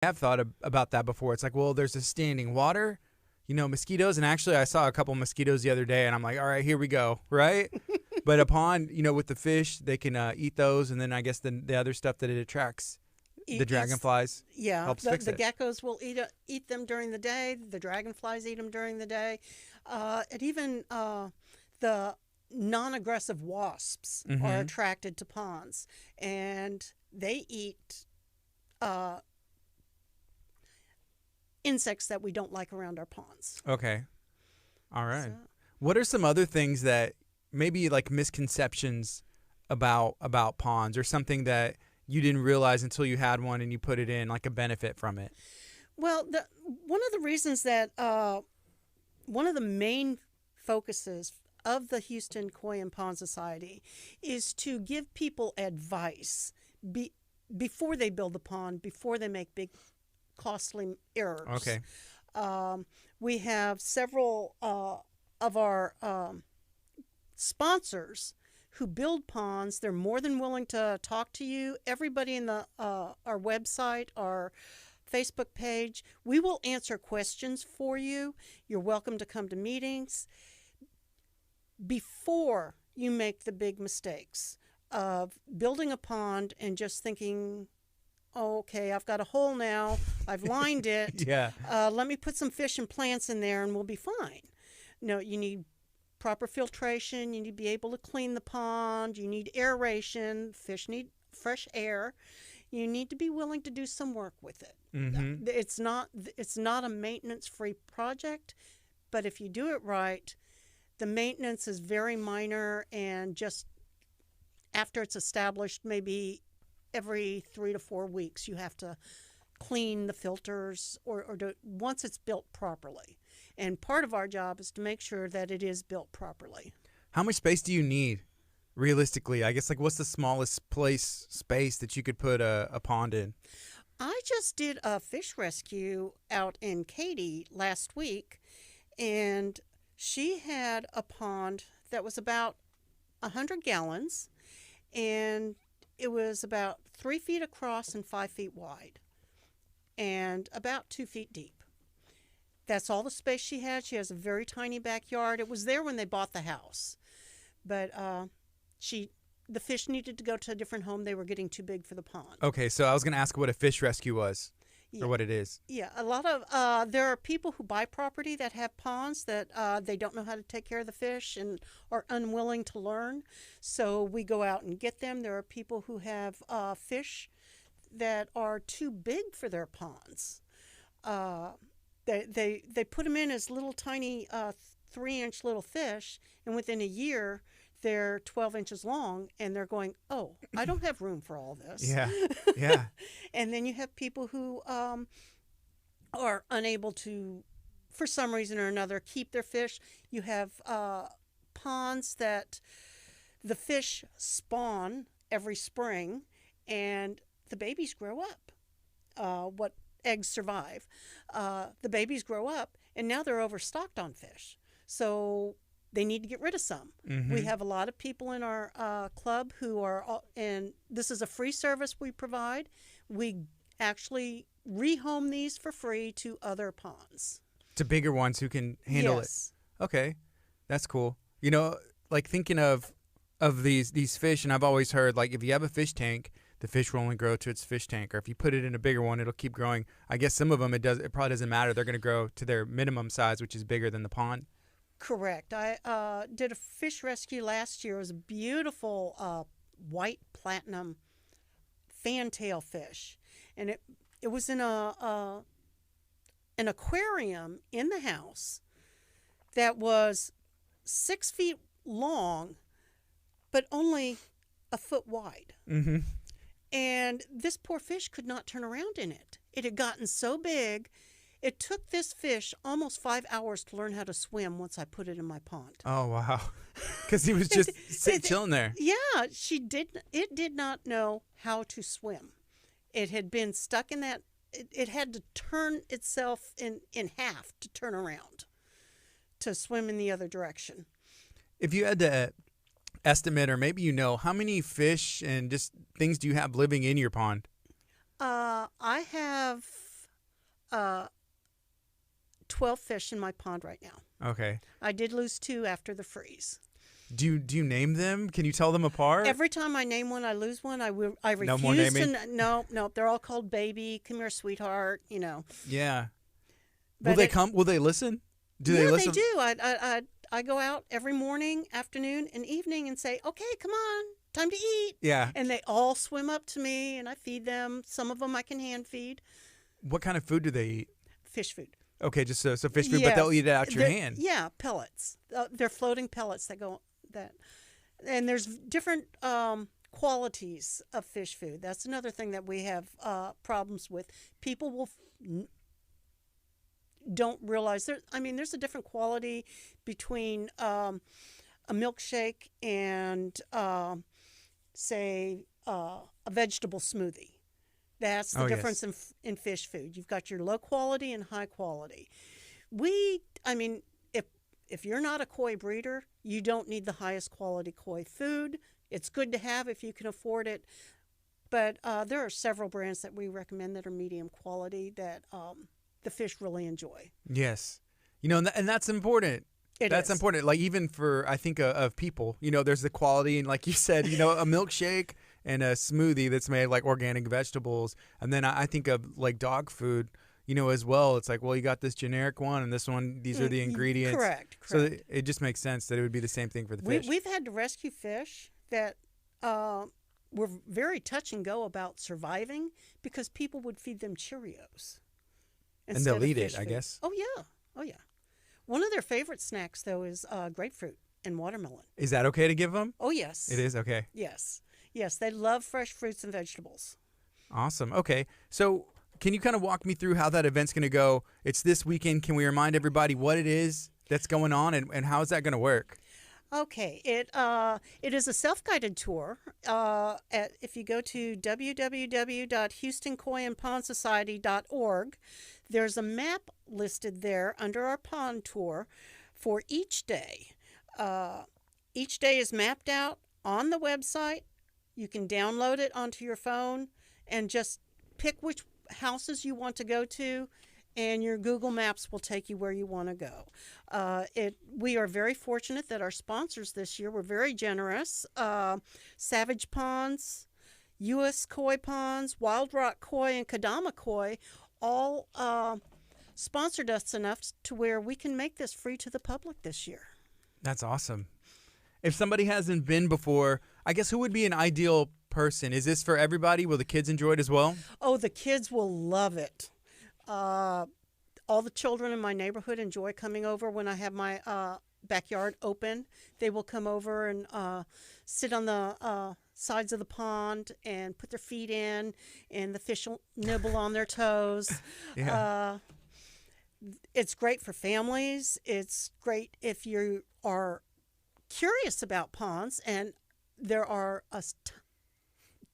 have thought about that before. It's like, well, there's a standing water, mosquitoes. And actually, I saw a couple mosquitoes the other day, and I'm like, all right, here we go, right? But a pond, with the fish, they can eat those, and then I guess the other stuff that it attracts, the dragonflies, Yeah, helps fix the it. geckos will eat them during the day. The dragonflies eat them during the day. And even the non-aggressive wasps are Mm-hmm. attracted to ponds, and they eat uh, insects that we don't like around our ponds. Okay. All So, right. What are some other things that maybe like misconceptions about ponds, or something that you didn't realize until you had one and you put it in, like a benefit from it? well, one of the reasons that one of the main focuses of the Houston Koi and Pond Society is to give people advice be, before they build the pond, before they make big, costly errors. Okay. Um, we have several of our sponsors who build ponds. They're more than willing to talk to you. Everybody in the our website, our Facebook page, we will answer questions for you. You're welcome to come to meetings before you make the big mistakes of building a pond and just thinking, oh, okay, I've got a hole now. I've lined it. Yeah. Let me put some fish and plants in there and we'll be fine. No, you need proper filtration. You need to be able to clean the pond. You need aeration. Fish need fresh air. You need to be willing to do some work with it. Mm-hmm. It's not a maintenance free project, but if you do it right, the maintenance is very minor, and just after it's established, maybe every 3 to 4 weeks, you have to clean the filters once it's built properly. And part of our job is to make sure that it is built properly. How much space do you need, realistically? I guess, like, what's the smallest space that you could put a pond in? I just did a fish rescue out in Katy last week, and she had a pond that was about 100 gallons, and it was about 3 feet across and 5 feet wide, and about 2 feet deep. That's all the space she had. She has a very tiny backyard. It was there when they bought the house, but she the fish needed to go to a different home. They were getting too big for the pond. Okay, so I was gonna ask what a fish rescue was, Yeah, or what it is. yeah. A lot of there are people who buy property that have ponds that they don't know how to take care of the fish and are unwilling to learn. So we go out and get them. There are people who have fish that are too big for their ponds. Uh, they put them in as little tiny 3-inch little fish, and within a year they're 12 inches long, and they're going, oh, I don't have room for all this. Yeah. Yeah. And then you have people who are unable to, for some reason or another, keep their fish. You have ponds that the fish spawn every spring, and the babies grow up. What eggs survive. The babies grow up, and now they're overstocked on fish. So they need to get rid of some. Mm-hmm. We have a lot of people in our club who are, and this is a free service we provide. We actually rehome these for free to other ponds. To bigger ones who can handle Yes. it. Okay, that's cool. Like, thinking of these fish, and I've always heard, like, if you have a fish tank, the fish will only grow to its fish tank, or if you put it in a bigger one, it'll keep growing. I guess some of them it probably doesn't matter. They're going to grow to their minimum size, which is bigger than the pond. Correct. I did a fish rescue last year. It was a beautiful white platinum fantail fish, and it was in an aquarium in the house that was 6 feet long, but only a foot wide. Mm-hmm. And this poor fish could not turn around in it. It had gotten so big. It took this fish almost 5 hours to learn how to swim once I put it in my pond. Oh, wow. Because he was just chilling there. Yeah, it did not know how to swim. It had been stuck in that. It had to turn itself in half to turn around to swim in the other direction. If you had to estimate, or maybe how many fish and just things do you have living in your pond? I have uh, 12 fish in my pond right now. Okay. I did lose 2 after the freeze. Do you name them? Can you tell them apart? Every time I name one, I lose one. I refuse No more naming? to. No, they're all called baby. Come here, sweetheart. You know. Yeah. But Will they come? Will they listen? Do yeah, they listen? they do. I go out every morning, afternoon, and evening and say, okay, come on, time to eat. Yeah. And they all swim up to me, and I feed them. Some of them I can hand feed. What kind of food do they eat? Fish food. Okay, just so fish food, Yeah, but they'll eat it out your hand. Yeah, pellets. They're floating pellets that go that. And there's different qualities of fish food. That's another thing that we have problems with. People don't realize there's a different quality between a milkshake and say a vegetable smoothie. That's the difference in fish food. You've got your low quality and high quality. If you're not a koi breeder, you don't need the highest quality koi food. It's good to have if you can afford it. But there are several brands that we recommend that are medium quality that the fish really enjoy. Yes. And that's important. That's important. Like even for, I think, of people, there's the quality. And like you said, a milkshake and a smoothie that's made like organic vegetables. And then I think of like dog food, as well. It's like, well, you got this generic one and this one, these are the ingredients. Correct. So it just makes sense that it would be the same thing for the fish. We've had to rescue fish that were very touch and go about surviving because people would feed them Cheerios. And they'll eat it, I guess. Oh, yeah. One of their favorite snacks, though, is grapefruit and watermelon. Is that okay to give them? Oh, yes. It is? Okay. Yes. Yes, they love fresh fruits and vegetables. Awesome. Okay. So can you kind of walk me through how that event's going to go? It's this weekend. Can we remind everybody what it is that's going on and how is that going to work? Okay, it is a self-guided tour. If you go to www.houstonkoiandpondsociety.org, there's a map listed there under our pond tour for each day. Each day is mapped out on the website. You can download it onto your phone and just pick which houses you want to go to, and your Google Maps will take you where you want to go. We are very fortunate that our sponsors this year were very generous. Savage Ponds, U.S. Koi Ponds, Wild Rock Koi, and Kadama Koi all sponsored us enough to where we can make this free to the public this year. That's awesome. If somebody hasn't been before, I guess who would be an ideal person? Is this for everybody? Will the kids enjoy it as well? Oh, the kids will love it. All the children in my neighborhood enjoy coming over when I have my backyard open. They will come over and sit on the sides of the pond and put their feet in, and the fish will nibble on their toes. Yeah. It's great for families. It's great if you are curious about ponds, and there are a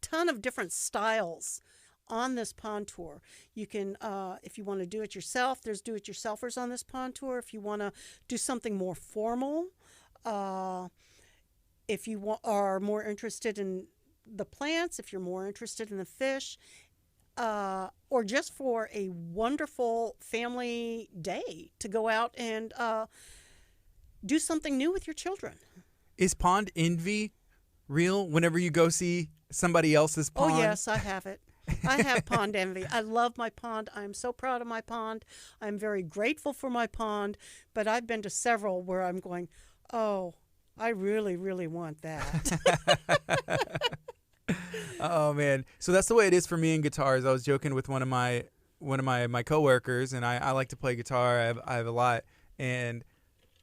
ton of different styles on this pond tour. You can, if you want to do it yourself, there's do-it-yourselfers on this pond tour. If you want to do something more formal, if you are more interested in the plants, if you're more interested in the fish, or just for a wonderful family day to go out and do something new with your children. Is pond envy real whenever you go see somebody else's pond? Oh, yes, I have it. I have pond envy. I love my pond. I'm so proud of my pond. I'm very grateful for my pond, but I've been to several where I'm going, oh, I really, really want that. Oh, man. So that's the way it is for me in guitars. I was joking with one of my coworkers, and I like to play guitar. I have a lot, and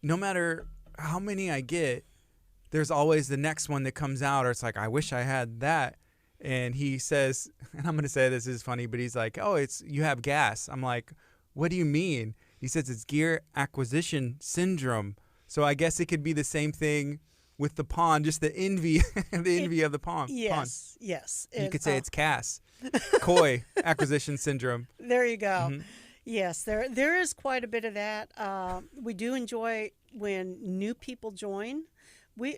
no matter how many I get, there's always the next one that comes out, or it's like, I wish I had that. And he says, and I'm going to say this is funny, but he's like, oh, you have gas. I'm like, what do you mean? He says it's gear acquisition syndrome. So I guess it could be the same thing with the pond, just the envy, the envy of the pond. Yes, yes. You could say it's CAS, Koi acquisition syndrome. There you go. Mm-hmm. Yes, there is quite a bit of that. We do enjoy when new people join. We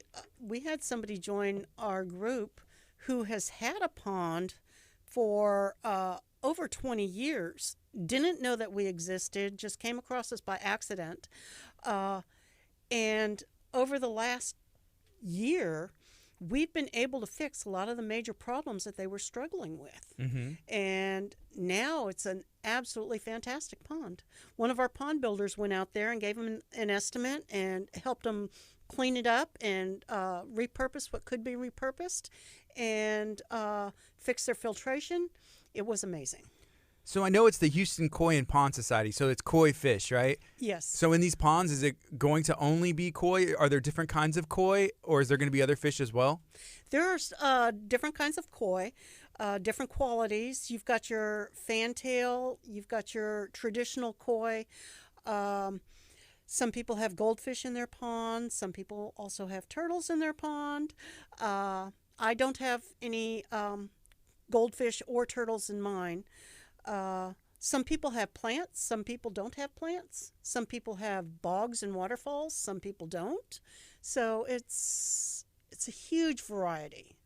had somebody join our group who has had a pond for over 20 years. didn't know that we existed, just came across us by accident. And over the last year, we've been able to fix a lot of the major problems that they were struggling with. And now it's an absolutely fantastic pond. One of our pond builders went out there and gave them an estimate and helped them clean it up and repurpose what could be repurposed and fix their filtration. It was amazing. So I know it's the Houston Koi and Pond Society, so it's koi fish, right? Yes. So in these ponds, is it going to only be koi? Are there different kinds of koi, or is there going to be other fish as well? There are different kinds of koi, different qualities. You've got your fantail, you've got your traditional koi. Some people have goldfish in their pond. Some people also have turtles in their pond. I don't have any goldfish or turtles in mine. Some people have plants. Some people don't have plants. Some people have bogs and waterfalls. Some people don't. So it's a huge variety.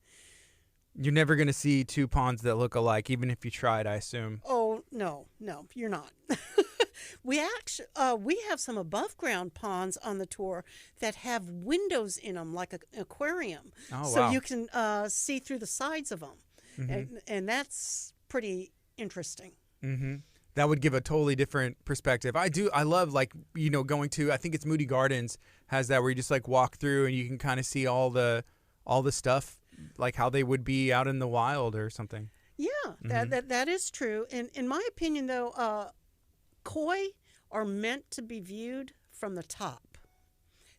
You're never going to see two ponds that look alike, even if you tried, I assume. Oh, no, you're not. We have some above ground ponds on the tour that have windows in them, like an aquarium. Oh, so wow. you can see through the sides of them, and that's pretty interesting. That would give a totally different perspective. I love, like, going to, I think it's Moody Gardens has that, where you just like walk through and you can kind of see all the stuff, like how they would be out in the wild or something. Yeah, that is true. And in my opinion, though, koi are meant to be viewed from the top.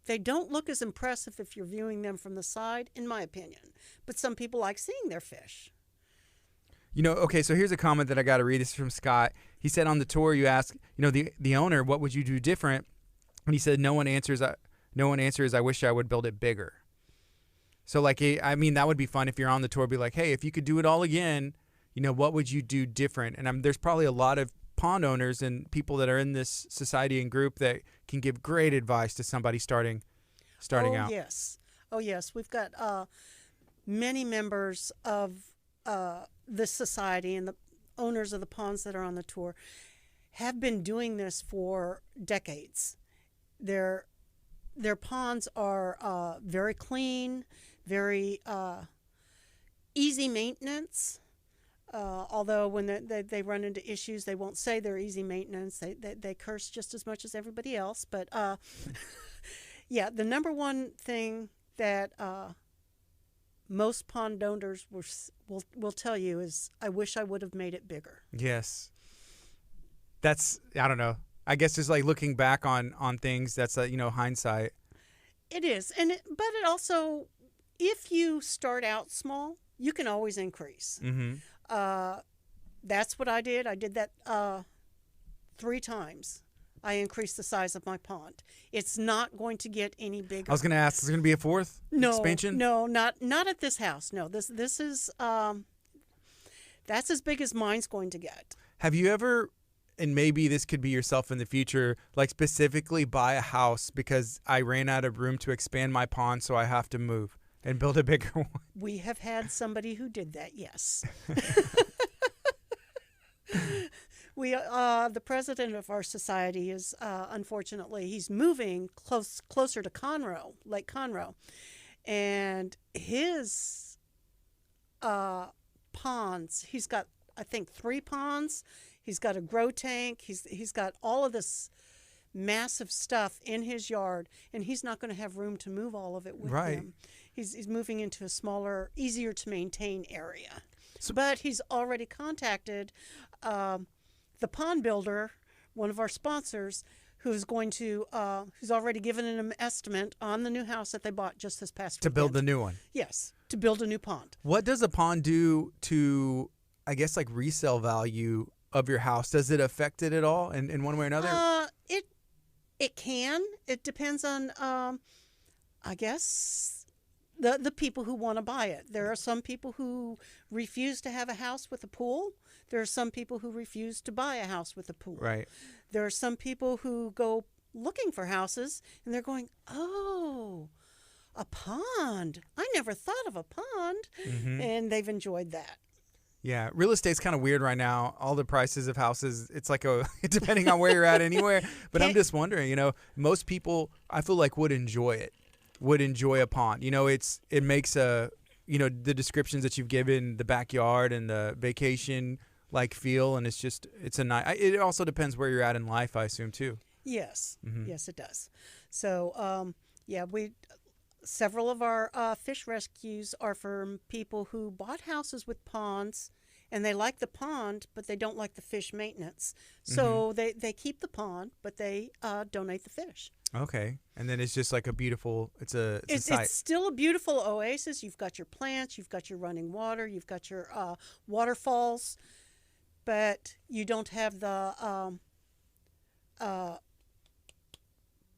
They don't look as impressive if you're viewing them from the side, in my opinion. But some people like seeing their fish. Okay, so here's a comment that I got to read. This is from Scott. He said, on the tour, you ask, the owner, what would you do different? And he said, no one answers, I wish I would build it bigger. So, like, I mean, that would be fun if you're on the tour, be like, hey, if you could do it all again, what would you do different? And there's probably a lot of pond owners and people that are in this society and group that can give great advice to somebody starting out. Oh, yes. We've got many members of this society, and the owners of the ponds that are on the tour have been doing this for decades. Their ponds are very clean, very easy maintenance. Although when they run into issues, they won't say they're easy maintenance. They curse just as much as everybody else. But yeah, the number one thing that most pond owners will tell you is, I wish I would have made it bigger. Yes. That's, I don't know. I guess it's like looking back on things, that's hindsight. It is. But it also, if you start out small, you can always increase. That's what I did. I did that 3 times. I increased the size of my pond. It's not going to get any bigger. I was going to ask, is there going to be a fourth expansion? No, not at this house. No, this is that's as big as mine's going to get. Have you ever, and maybe this could be yourself in the future, like specifically buy a house because I ran out of room to expand my pond, so I have to move and build a bigger one? We have had somebody who did that, yes. The president of our society is, unfortunately, he's moving closer to Lake Conroe, and his ponds. He's got, I think, 3 ponds. He's got a grow tank. He's got all of this massive stuff in his yard, and he's not going to have room to move all of it with him. He's moving into a smaller, easier to maintain area. But he's already contacted the pond builder, one of our sponsors, who's already given an estimate on the new house that they bought just this past weekend. To build the new one? Yes, to build a new pond. What does a pond do to, I guess, like resale value of your house? Does it affect it at all in one way or another? It can. It depends on, I guess, the people who want to buy it. There are some people who refuse to have a house with a pool. There are some people who refuse to buy a house with a pool. Right. There are some people who go looking for houses, and they're going, oh, a pond. I never thought of a pond. And they've enjoyed that. Yeah, real estate's kind of weird right now. All the prices of houses, it's like depending on where you're at anywhere. But I'm just wondering, most people I feel like would enjoy it, would enjoy a pond. It makes the descriptions that you've given, the backyard and the vacation like feel, and it's a nice. It also depends where you're at in life, I assume too. Yes, yes, it does. So, several of our fish rescues are for people who bought houses with ponds, and they like the pond, but they don't like the fish maintenance. So they keep the pond, but they donate the fish. Okay, and then it's just like a beautiful. It's a site. It's still a beautiful oasis. You've got your plants, you've got your running water, you've got your waterfalls, but you don't have the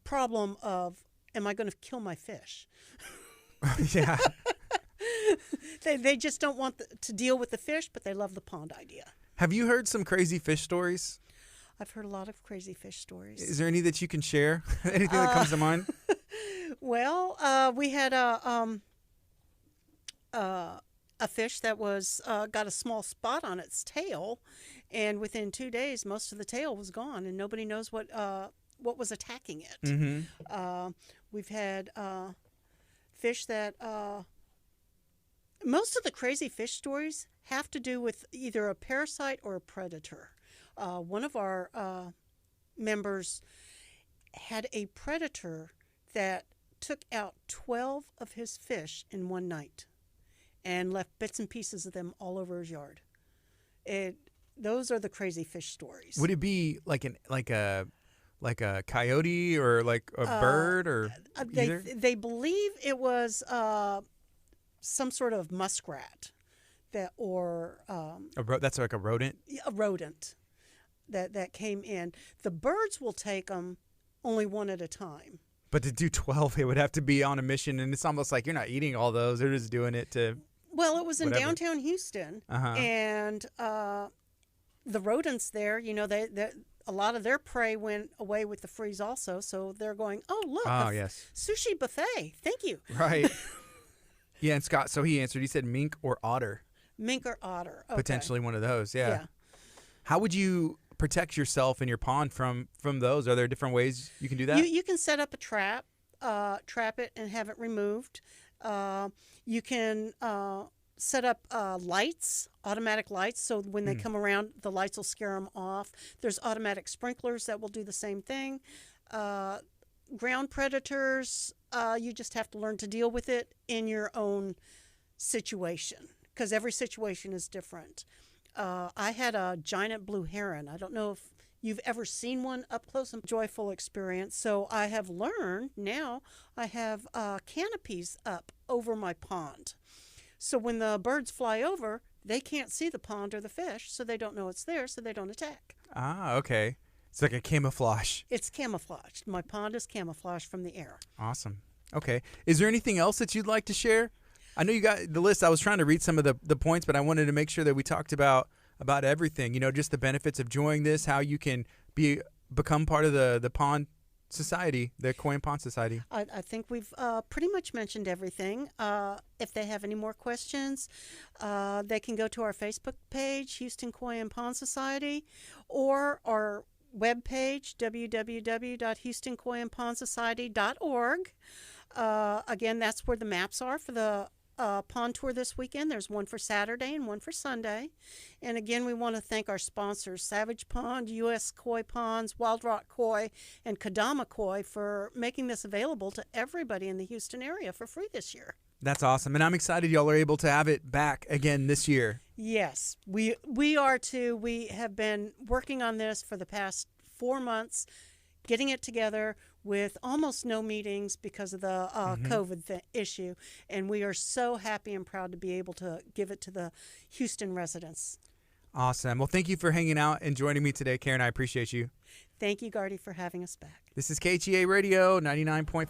problem of, am I going to kill my fish? Yeah. They just don't want to deal with the fish, but they love the pond idea. Have you heard some crazy fish stories? I've heard a lot of crazy fish stories. Is there any that you can share? Anything that comes to mind? Well, we had a fish that was got a small spot on its tail, and within 2 days, most of the tail was gone, and nobody knows what was attacking it. We've had fish that most of the crazy fish stories have to do with either a parasite or a predator. One of our members had a predator that took out 12 of his fish in one night and left bits and pieces of them all over his yard. Those are the crazy fish stories. Would it be like a coyote or like a bird or either? They believe it was some sort of muskrat that's like a rodent. A rodent that came in. The birds will take them only one at a time. But to do 12, it would have to be on a mission, and it's almost like you're not eating all those. They're just doing it to. Well, it was in whatever. downtown Houston, and the rodents there. A lot of their prey went away with the freeze also, so they're going, oh, look, yes. Sushi buffet. Thank you. Right. Yeah, and Scott, so he answered. He said mink or otter. Mink or otter. Okay. Potentially one of those, yeah. How would you protect yourself in your pond from those? Are there different ways you can do that? You can set up a trap it, and have it removed. You can set up lights, automatic lights, so when they come around, the lights will scare them off. There's automatic sprinklers that will do the same thing. Ground predators, you just have to learn to deal with it in your own situation, because every situation is different. I had a giant blue heron. I don't know if you've ever seen one up close. And joyful experience. So I have learned now. I have canopies up over my pond. So when the birds fly over, they can't see the pond or the fish, so they don't know it's there, so they don't attack. Ah, okay. It's like a camouflage. It's camouflaged. My pond is camouflaged from the air. Awesome. Okay. Is there anything else that you'd like to share? I know you got the list. I was trying to read some of the points, but I wanted to make sure that we talked about everything. Just the benefits of joining this, how you can become part of the pond society, the Koi and Pond Society. I think we've pretty much mentioned everything. If they have any more questions, they can go to our Facebook page, Houston Koi and Pond Society, or our webpage, www.houstonkoiandpondsociety.org. Again, that's where the maps are for the pond tour this weekend. There's one for Saturday and one for Sunday. And again, we want to thank our sponsors, Savage Pond, U.S. Koi Ponds, Wild Rock Koi, and Kadama Koi, for making this available to everybody in the Houston area for free this year. That's awesome. And I'm excited y'all are able to have it back again this year. Yes, we are too. We have been working on this for the past 4 months, getting it together with almost no meetings because of the COVID issue. And we are so happy and proud to be able to give it to the Houston residents. Awesome. Well, thank you for hanging out and joining me today, Karen. I appreciate you. Thank you, Gardy, for having us back. This is KHEA Radio 99.5.